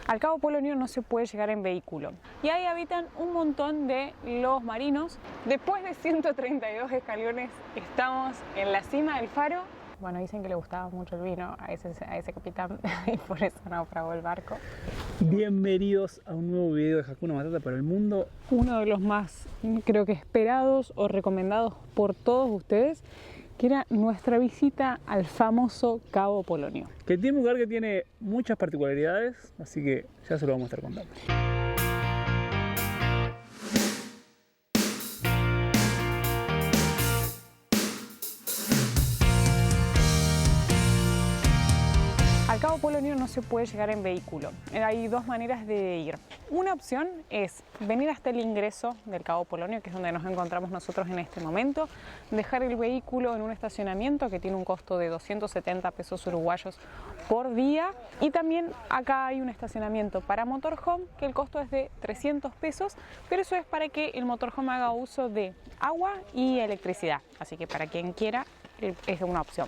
Al Cabo Polonio no se puede llegar en vehículo y ahí habitan un montón de lobos marinos. Después de 132 escalones estamos en la cima del faro. Bueno, dicen que le gustaba mucho el vino a ese capitán y por eso naufragó el barco. Bienvenidos a un nuevo video de Hakuna Matata para el mundo. Uno de los más, creo que esperados o recomendados por todos ustedes, que era nuestra visita al famoso Cabo Polonio. Que tiene un lugar que tiene muchas particularidades, así que ya se lo vamos a estar contando. Al Cabo Polonio no se puede llegar en vehículo. Hay dos maneras de ir. Una opción es venir hasta el ingreso del Cabo Polonio, que es donde nos encontramos nosotros en este momento, dejar el vehículo en un estacionamiento que tiene un costo de 270 pesos uruguayos por día. Y también acá hay un estacionamiento para motorhome, que el costo es de 300 pesos, pero eso es para que el motorhome haga uso de agua y electricidad. Así que para quien quiera es una opción.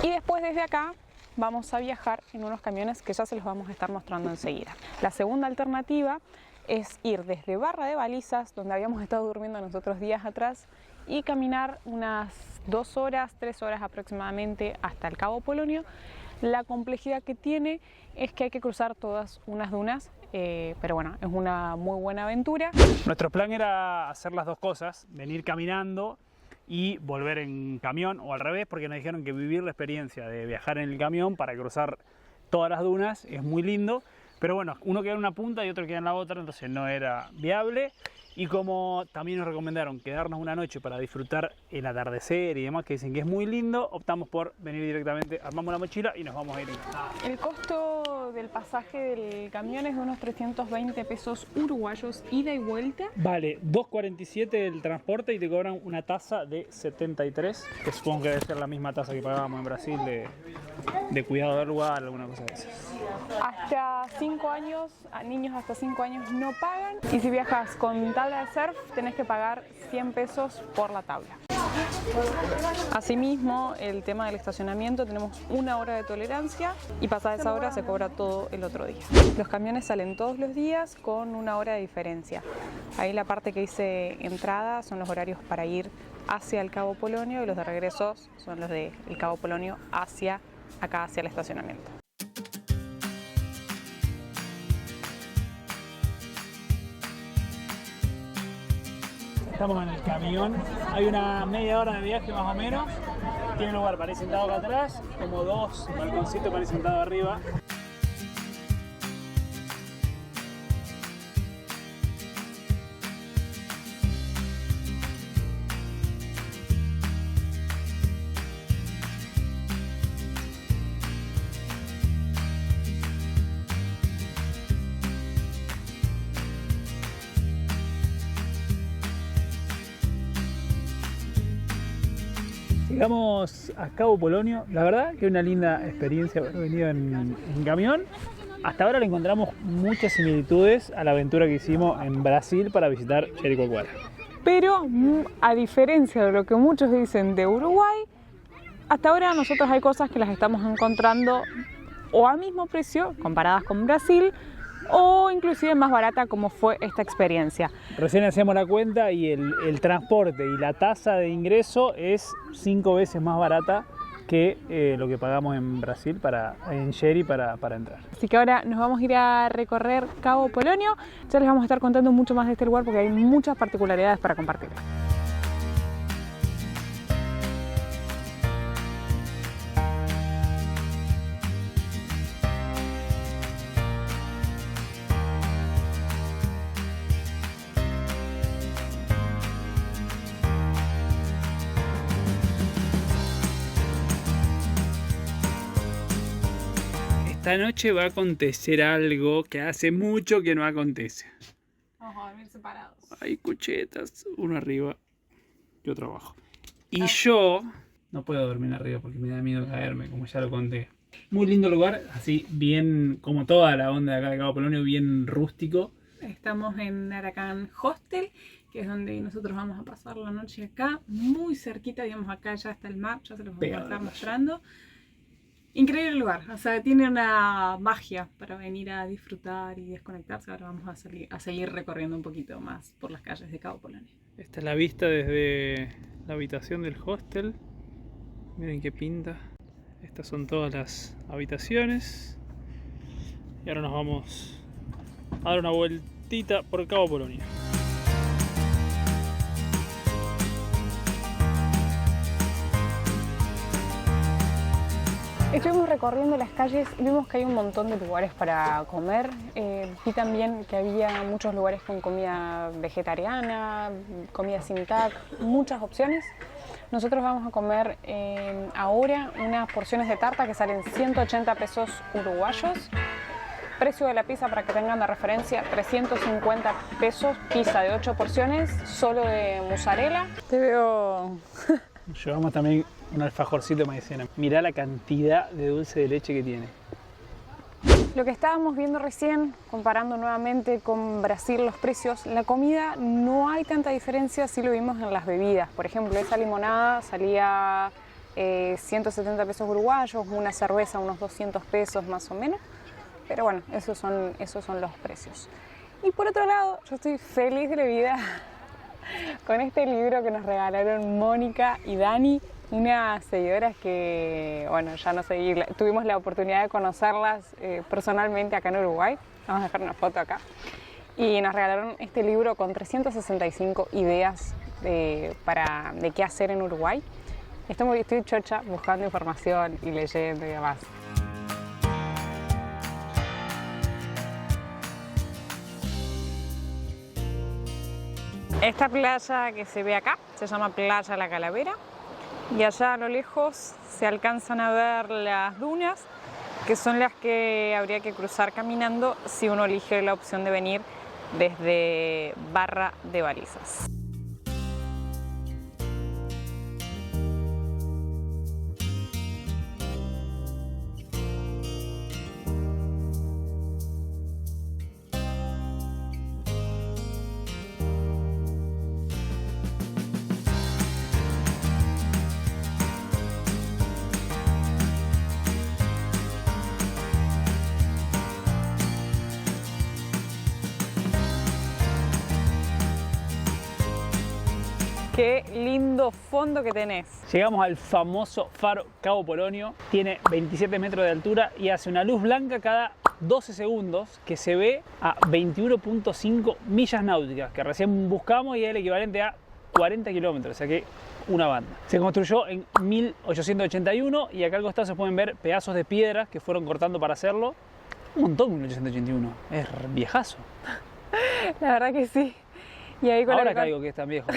Y después desde acá vamos a viajar en unos camiones que ya se los vamos a estar mostrando enseguida. La segunda alternativa es ir desde Barra de Balizas, donde habíamos estado durmiendo nosotros días atrás, y caminar unas 2 horas, 3 horas aproximadamente hasta el Cabo Polonio. La complejidad que tiene es que hay que cruzar todas unas dunas, pero bueno, es una muy buena aventura. Nuestro plan era hacer las dos cosas, venir caminando y volver en camión, o al revés, porque nos dijeron que vivir la experiencia de viajar en el camión para cruzar todas las dunas es muy lindo, pero bueno, uno queda en una punta y otro queda en la otra, entonces no era viable. Y como también nos recomendaron quedarnos una noche para disfrutar el atardecer y demás, que dicen que es muy lindo, optamos por venir directamente, armamos la mochila y nos vamos a ir. El costo del pasaje del camión es de unos 320 pesos uruguayos ida y vuelta. Vale, 2.47 el transporte y te cobran una tasa de 73, que supongo que debe ser la misma tasa que pagábamos en Brasil de cuidado del lugar, alguna cosa de esas. Hasta 5 años, a niños hasta 5 años no pagan, y si viajas con tabla de surf tenés que pagar 100 pesos por la tabla. Asimismo, el tema del estacionamiento, tenemos 1 hora de tolerancia y pasada esa hora se cobra todo el otro día. Los camiones salen todos los días con 1 hora de diferencia. Ahí la parte que dice entrada son los horarios para ir hacia el Cabo Polonio, y los de regreso son los del Cabo Polonio hacia acá, hacia el estacionamiento. Estamos en el camión, hay una media hora de viaje más o menos, tiene lugar para ir sentado acá atrás, como 2 balconcitos para ir sentado arriba. Llegamos a Cabo Polonio, la verdad que es una linda experiencia haber venido en camión. Hasta ahora le encontramos muchas similitudes a la aventura que hicimos en Brasil para visitar Jericoacoara. Pero a diferencia de lo que muchos dicen de Uruguay, hasta ahora nosotros hay cosas que las estamos encontrando o a mismo precio comparadas con Brasil, o inclusive más barata, como fue esta experiencia. Recién hacíamos la cuenta y el transporte y la tasa de ingreso es 5 veces más barata que lo que pagamos en Brasil, en Jeri para entrar. Así que ahora nos vamos a ir a recorrer Cabo Polonio. Ya les vamos a estar contando mucho más de este lugar porque hay muchas particularidades para compartir. Esta noche va a acontecer algo que hace mucho que no acontece. Vamos a dormir separados. Hay cuchetas, uno arriba y otro abajo. Y yo no puedo dormir arriba porque me da miedo caerme, como ya lo conté. Muy lindo lugar, así bien como toda la onda de acá de Cabo Polonio, bien rústico. Estamos en Arakan Hostel, que es donde nosotros vamos a pasar la noche acá, muy cerquita, digamos acá ya está el mar, ya se los voy a estar mostrando. Increíble lugar, o sea, tiene una magia para venir a disfrutar y desconectarse. Ahora vamos a seguir recorriendo un poquito más por las calles de Cabo Polonio. Esta es la vista desde la habitación del hostel. Miren qué pinta. Estas son todas las habitaciones. Y ahora nos vamos a dar una vueltita por Cabo Polonio. Estuvimos recorriendo las calles y vimos que hay un montón de lugares para comer. Vi también que había muchos lugares con comida vegetariana, comida sin TAC, muchas opciones. Nosotros vamos a comer ahora unas porciones de tarta que salen 180 pesos uruguayos. Precio de la pizza, para que tengan de referencia, 350 pesos, pizza de 8 porciones, solo de mozzarella. Te veo... Llevamos también un alfajorcito de maicena. Mirá la cantidad de dulce de leche que tiene. Lo que estábamos viendo recién, comparando nuevamente con Brasil los precios, la comida no hay tanta diferencia si lo vimos en las bebidas. Por ejemplo, esa limonada salía 170 pesos uruguayos, una cerveza unos 200 pesos más o menos. Pero bueno, esos son los precios. Y por otro lado, yo estoy feliz de la vida con este libro que nos regalaron Mónica y Dani, unas seguidoras que, bueno, ya no seguí, tuvimos la oportunidad de conocerlas personalmente acá en Uruguay. Vamos a dejar una foto acá. Y nos regalaron este libro con 365 ideas de qué hacer en Uruguay. Estoy chocha buscando información y leyendo y demás. Esta playa que se ve acá se llama Playa La Calavera y allá a lo lejos se alcanzan a ver las dunas, que son las que habría que cruzar caminando si uno elige la opción de venir desde Barra de Balizas. Qué lindo fondo que tenés. Llegamos al famoso faro Cabo Polonio. Tiene 27 metros de altura y hace una luz blanca cada 12 segundos que se ve a 21.5 millas náuticas, que recién buscamos y es el equivalente a 40 kilómetros, o sea que una banda. Se construyó en 1881 y acá al costado se pueden ver pedazos de piedras que fueron cortando para hacerlo. Un montón, 1881. Es viejazo. La verdad que sí. Y ahí ahora caigo que es tan viejo.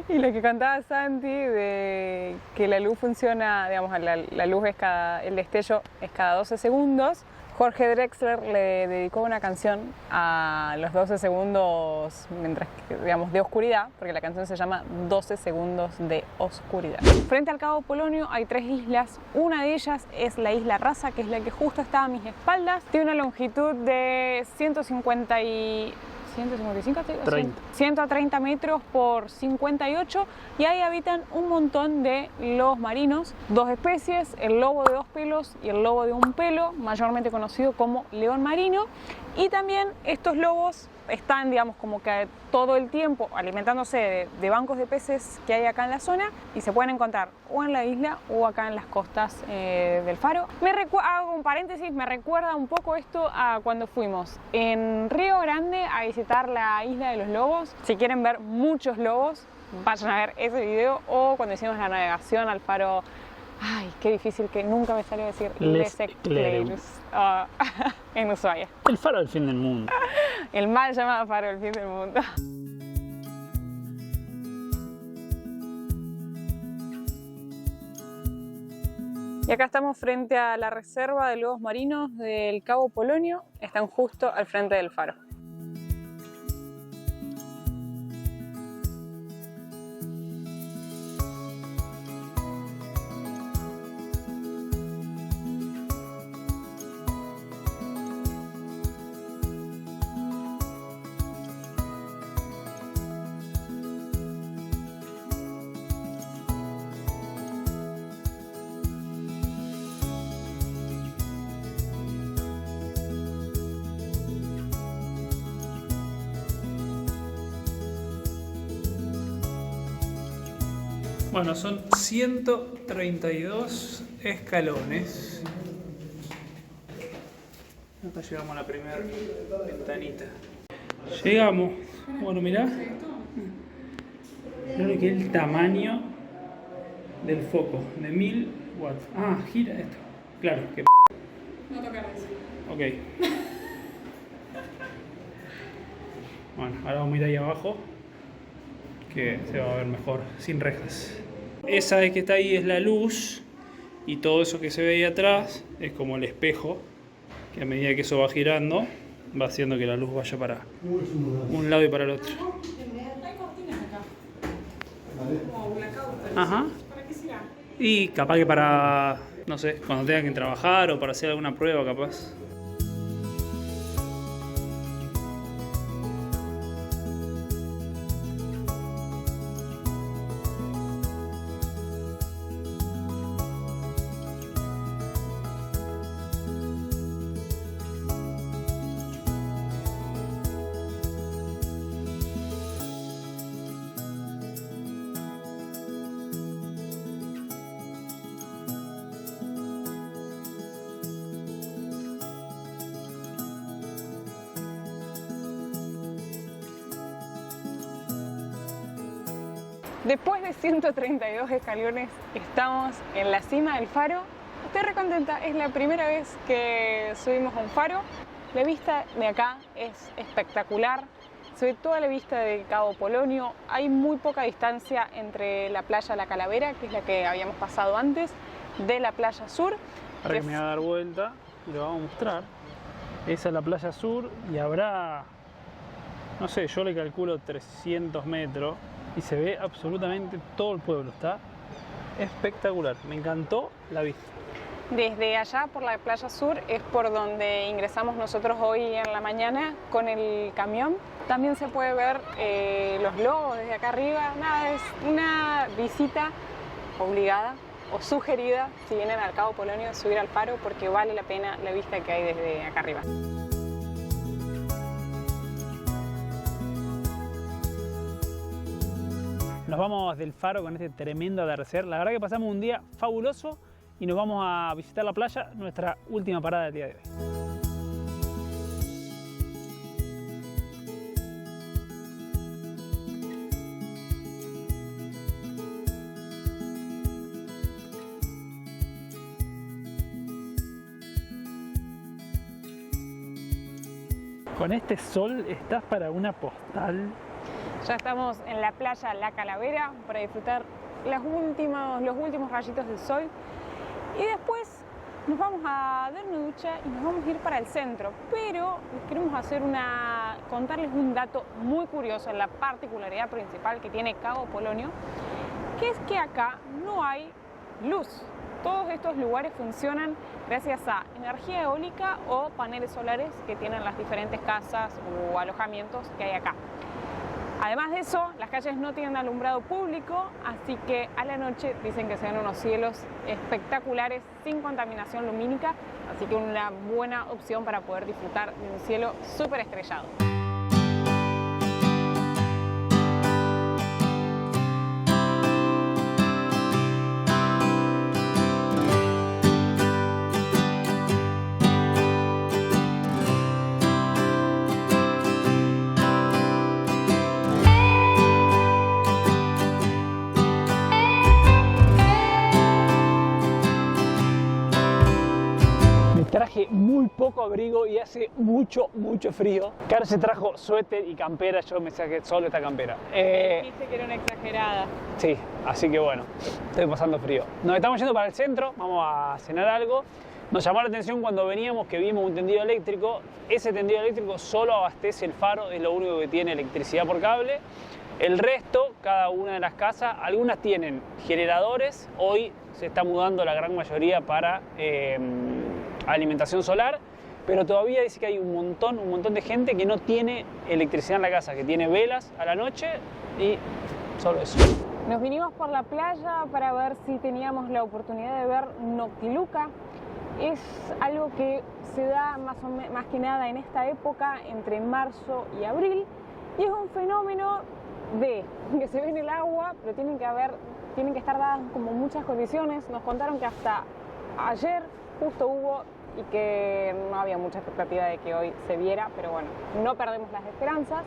Y lo que contaba Santi de que la luz funciona, digamos, la luz es el destello es cada 12 segundos. Jorge Drexler le dedicó una canción a los 12 segundos digamos, de oscuridad, porque la canción se llama 12 segundos de oscuridad. Frente al Cabo Polonio hay 3 islas. Una de ellas es la isla Rasa, que es la que justo está a mis espaldas. Tiene una longitud de 130 metros por 58 y ahí habitan un montón de lobos marinos, 2 especies, el lobo de 2 pelos y el lobo de 1 pelo, mayormente conocido como león marino. Y también estos lobos están, digamos, como que todo el tiempo alimentándose de bancos de peces que hay acá en la zona y se pueden encontrar o en la isla o acá en las costas del faro. Hago un paréntesis, me recuerda un poco esto a cuando fuimos en Río Grande a visitar la isla de los lobos. Si quieren ver muchos lobos, vayan a ver ese video, o cuando hicimos la navegación al faro. Ay, qué difícil, que nunca me salió decir Les Eclairs en Ushuaia. El faro del fin del mundo. El mal llamado faro del fin del mundo. Y acá estamos frente a la reserva de lobos marinos del Cabo Polonio. Están justo al frente del faro. Bueno, son 132 escalones. Acá llegamos a la primera ventanita. Llegamos. Bueno, mirá. Mirá que el tamaño del foco, de 1000 watts. Ah, gira esto. Claro, que No tocar eso. ok. Bueno, ahora vamos a ir ahí abajo, que se va a ver mejor, sin rejas. Esa que está ahí es la luz, y todo eso que se ve ahí atrás es como el espejo, que a medida que eso va girando, va haciendo que la luz vaya para un lado y para el otro. Hay cortinas acá. Como blackout. Ajá. ¿Para qué será? Y capaz que para, no sé, cuando tengan que trabajar o para hacer alguna prueba, capaz. Después de 132 escalones estamos en la cima del faro. Estoy re contenta, es la primera vez que subimos a un faro. La vista de acá es espectacular, se ve toda la vista del Cabo Polonio. Hay muy poca distancia entre la playa La Calavera, que es la que habíamos pasado antes, de la playa sur. Ahora que me voy a dar vuelta y lo vamos a mostrar. Esa es la playa sur y habrá, no sé, yo le calculo 300 metros. Y se ve absolutamente todo el pueblo, está espectacular, me encantó la vista. Desde allá por la playa sur es por donde ingresamos nosotros hoy en la mañana con el camión. También se puede ver los lobos desde acá arriba. Nada, es una visita obligada o sugerida si vienen al Cabo Polonio, subir al faro, porque vale la pena la vista que hay desde acá arriba. Nos vamos del faro con este tremendo atardecer. La verdad que pasamos un día fabuloso y nos vamos a visitar la playa, nuestra última parada del día de hoy. Con este sol estás para una postal. Ya estamos en la playa La Calavera para disfrutar los últimos rayitos del sol. Y después nos vamos a dar una ducha y nos vamos a ir para el centro. Pero les queremos contarles un dato muy curioso, la particularidad principal que tiene Cabo Polonio, que es que acá no hay luz. Todos estos lugares funcionan gracias a energía eólica o paneles solares que tienen las diferentes casas o alojamientos que hay acá. Además de eso, las calles no tienen alumbrado público, así que a la noche dicen que se ven unos cielos espectaculares sin contaminación lumínica, así que una buena opción para poder disfrutar de un cielo súper estrellado. Traje muy poco abrigo y hace mucho frío. Caro se trajo suéter y campera, yo me saqué solo esta campera. Dijiste que era una exagerada. Sí, así que bueno, estoy pasando frío. Nos estamos yendo para el centro, vamos a cenar algo. Nos llamó la atención cuando veníamos que vimos un tendido eléctrico. Ese tendido eléctrico solo abastece el faro, es lo único que tiene electricidad por cable. El resto, cada una de las casas, algunas tienen generadores. Hoy se está mudando la gran mayoría para alimentación solar, pero todavía dice que hay un montón de gente que no tiene electricidad en la casa, que tiene velas a la noche y solo eso. Nos vinimos por la playa para ver si teníamos la oportunidad de ver Noctiluca. Es algo que se da más que nada en esta época, entre marzo y abril, y es un fenómeno que se ve en el agua, pero tienen que haber tienen que estar dadas como muchas condiciones. Nos contaron que hasta ayer justo hubo y que no había mucha expectativa de que hoy se viera, pero bueno, no perdemos las esperanzas.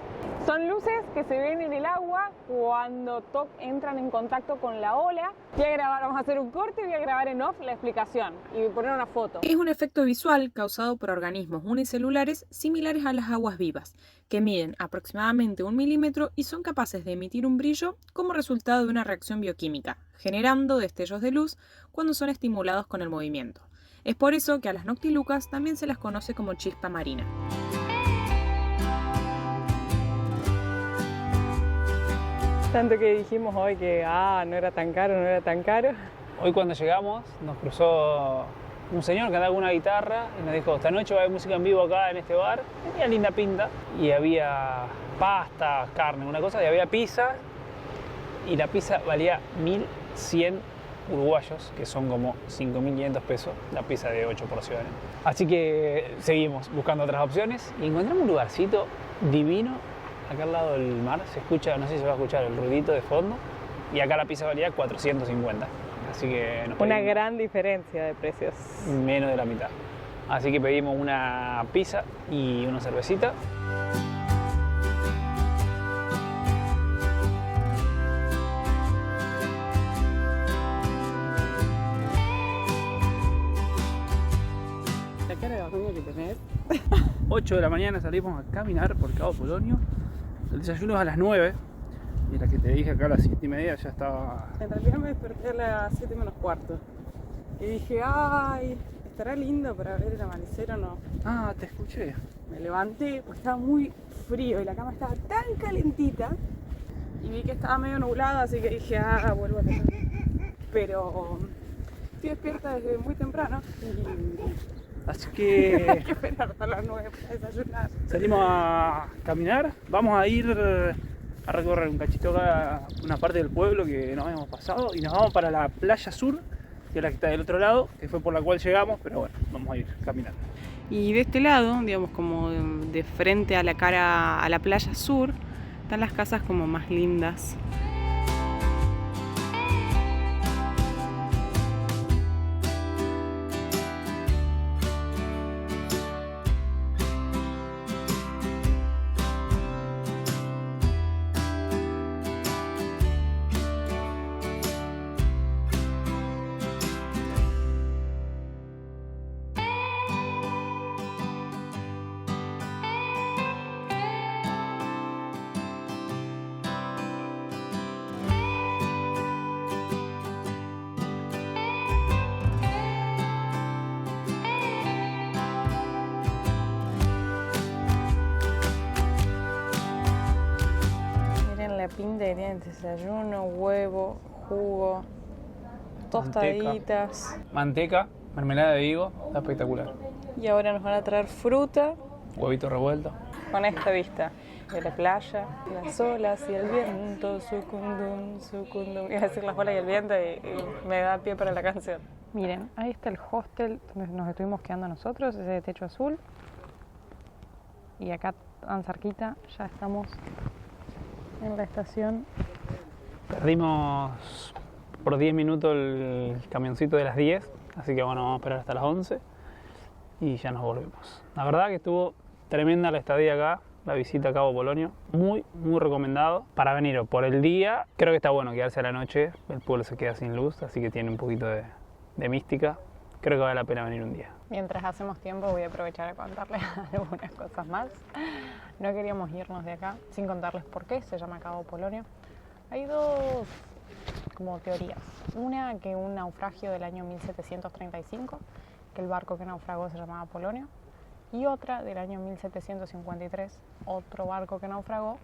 Son luces que se ven en el agua cuando entran en contacto con la ola. Voy a grabar, vamos a hacer un corte y voy a grabar en off la explicación y poner una foto. Es un efecto visual causado por organismos unicelulares similares a las aguas vivas, que miden aproximadamente 1 milímetro y son capaces de emitir un brillo como resultado de una reacción bioquímica, generando destellos de luz cuando son estimulados con el movimiento. Es por eso que a las noctilucas también se las conoce como chispa marina. Tanto que dijimos hoy que no era tan caro, no era tan caro. Hoy cuando llegamos nos cruzó un señor que andaba con una guitarra y nos dijo, esta noche va a haber música en vivo acá en este bar. Tenía linda pinta y había pasta, carne, una cosa, y había pizza, y la pizza valía 1.100 uruguayos, que son como 5.500 pesos, la pizza de 8 porciones. Así que seguimos buscando otras opciones y encontramos un lugarcito divino acá al lado del mar. Se escucha, no sé si se va a escuchar el ruidito de fondo, y acá la pizza valía 450. Así que nos Una gran diferencia de precios. Menos de la mitad. Así que pedimos una pizza y una cervecita. La cara de bajón que tenés. 8 de la mañana salimos a caminar por Cabo Polonio. El desayuno es a las 9. Y la que te dije acá a las 7:30 ya estaba... En realidad me desperté a las 7 menos cuarto. Y dije, ay, ¿estará lindo para ver el amanecer o no? Ah, te escuché. Me levanté, pues estaba muy frío y la cama estaba tan calentita. Y vi que estaba medio nublada, así que dije, vuelvo a tener. Pero estoy despierta desde muy temprano y Así que hay que esperar hasta las 9 para desayunar. salimos a caminar. Vamos a ir a recorrer un cachito acá, una parte del pueblo que nos habíamos pasado, y nos vamos para la playa sur, que es la que está del otro lado, que fue por la cual llegamos, pero bueno, vamos a ir caminando. Y de este lado, digamos como de frente a la cara a la playa sur, están las casas como más lindas. Pinta que tiene desayuno, huevo, jugo, tostaditas. Manteca, mermelada de higo, está espectacular. Y ahora nos van a traer fruta Huevito revuelto. con esta vista de la playa, las olas y el viento, sucundum, sucundum. Iba a decir las olas y el viento y me da pie para la canción. Miren, ahí está el hostel donde nos estuvimos quedando nosotros, ese de techo azul. Y acá tan cerquita ya estamos en la estación. Perdimos por 10 minutos el camioncito de las 10, así que bueno, vamos a esperar hasta las 11 y ya nos volvemos. La verdad que estuvo tremenda la estadía acá, la visita a Cabo Polonio, muy recomendado para venir por el día. Creo que está bueno quedarse a la noche, el pueblo se queda sin luz, así que tiene un poquito de mística. Creo que vale la pena venir un día. Mientras hacemos tiempo voy a aprovechar a contarles algunas cosas más. No queríamos irnos de acá sin contarles por qué se llama Cabo Polonio. Hay dos como teorías. Una, que un naufragio del año 1735, que el barco que naufragó se llamaba Polonio. Y otra del año 1753, otro barco que naufragó,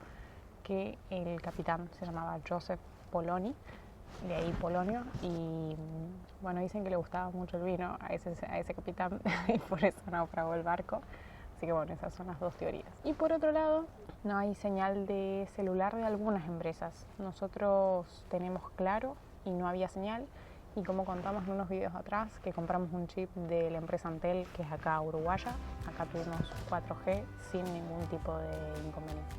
que el capitán se llamaba Joseph Poloni, de ahí Polonio, y bueno, dicen que le gustaba mucho el vino a ese capitán y por eso naufragó el barco. Así que bueno, esas son las dos teorías. Y por otro lado, no hay señal de celular de algunas empresas. Nosotros tenemos Claro y no había señal, y como contamos en unos videos atrás, que compramos un chip de la empresa Antel, que es acá uruguaya, acá tuvimos 4G sin ningún tipo de inconveniente.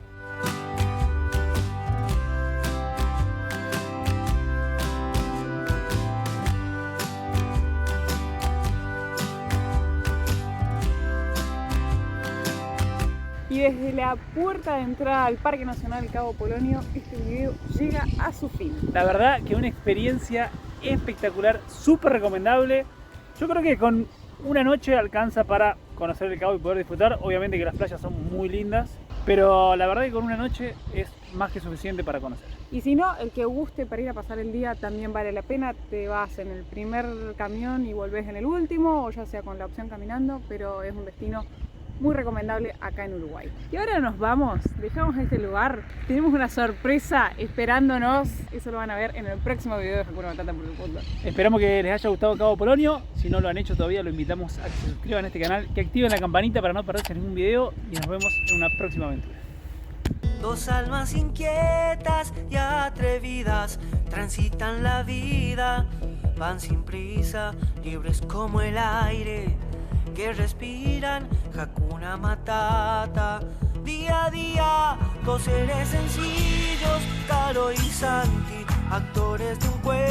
Y desde la puerta de entrada al Parque Nacional Cabo Polonio, este video llega a su fin. La verdad que una experiencia espectacular, súper recomendable. Yo creo que con una noche alcanza para conocer el cabo y poder disfrutar. Obviamente que las playas son muy lindas, pero la verdad que con una noche es más que suficiente para conocer. Y si no, el que guste para ir a pasar el día también vale la pena. Te vas en el primer camión y volvés en el último, o ya sea con la opción caminando, pero es un destino muy recomendable acá en Uruguay. Y ahora nos vamos, dejamos este lugar, tenemos una sorpresa esperándonos, eso lo van a ver en el próximo video de Hakuna Matata por el mundo. Esperamos que les haya gustado Cabo Polonio. Si no lo han hecho todavía, lo invitamos a que se suscriban a este canal, que activen la campanita para no perderse ningún video y nos vemos en una próxima aventura. Dos almas inquietas y atrevidas transitan la vida, van sin prisa, libres como el aire que respiran. Hakuna Matata, día a día, dos seres sencillos, Caro y Santi, actores de un cuento.